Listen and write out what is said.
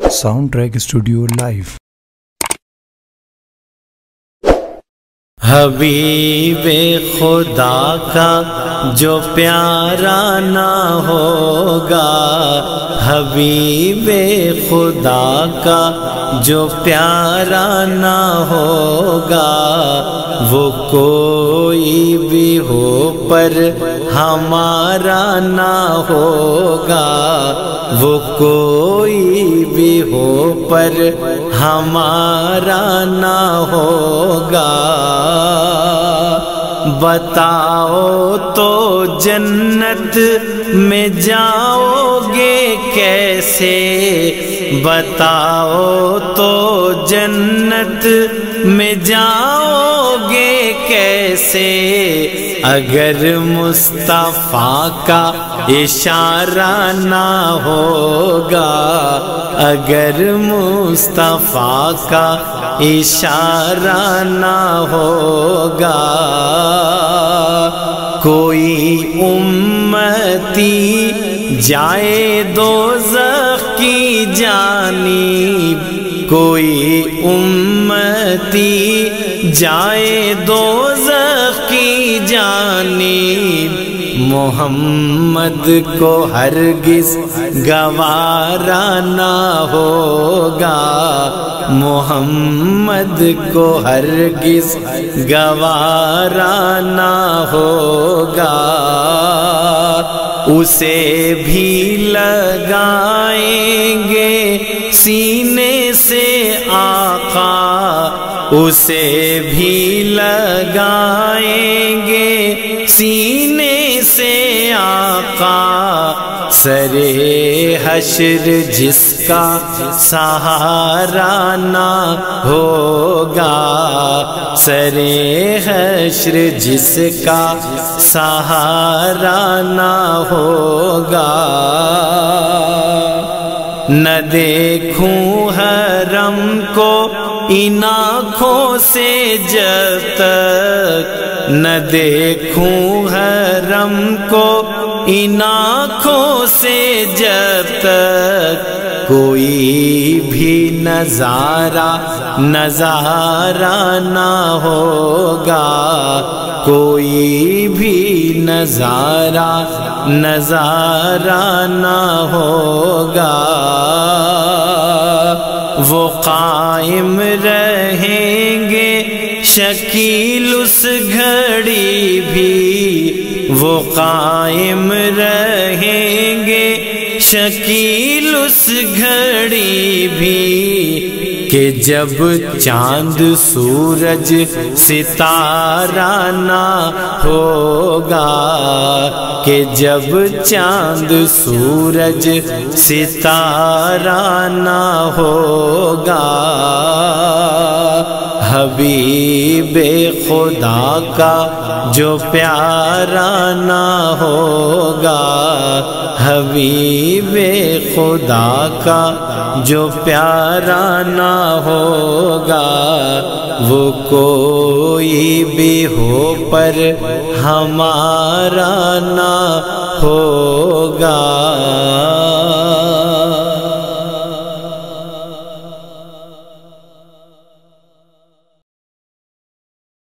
Sound track studio live. حبیب خدا کا جو پیارا نہ ہوگا، حبیب خدا کا جو پیارا نہ ہوگا، وہ کوئی بھی ہو پر ہمارا نہ ہوگا، وہ کوئی بھی ہو پر ہمارا نہ ہوگا۔ بتاؤ تو جنت میں جاؤ گے کیسے، بتاؤ تو جنت میں جاؤ گے کیسے، اگر مصطفیٰ کا اشارہ نہ ہوگا، اگر مصطفیٰ کا اشارہ نہ ہوگا۔ کوئی امتی جائے دوزخ کی جانب، کوئی امتی جائے دوزخ کی جانب، محمد کو ہرگز گوارا نہ ہوگا، محمد کو ہرگز گوارا نہ ہوگا۔ اسے بھی لگائیں گے سینے سے آقا، اسے بھی لگائیں گے سینے سے آقا، سرے حشر جس کا سہارا نہ ہوگا، سرے حشر جس کا سہارا نہ ہوگا۔ نہ دیکھوں حرم کو ان آنکھوں سے جب تک، نہ دیکھوں حرم کو ان آنکھوں سے جب تک، کوئی بھی نظارہ نہ ہوگا، کوئی بھی نظارہ نہ ہوگا۔ وہ قائم رہیں گے شکیل اس گھڑی بھی، وہ قائم رہیں گے شکیل اس گھڑی بھی، کہ جب چاند سورج ستارہ نہ ہوگا، کہ جب چاند سورج ستارہ نہ ہوگا۔ حبیب خدا کا جو پیارا نہ ہوگا، حبیب خدا کا جو پیارا نہ ہوگا، وہ کوئی بھی ہو پر ہمارا نہ ہوگا۔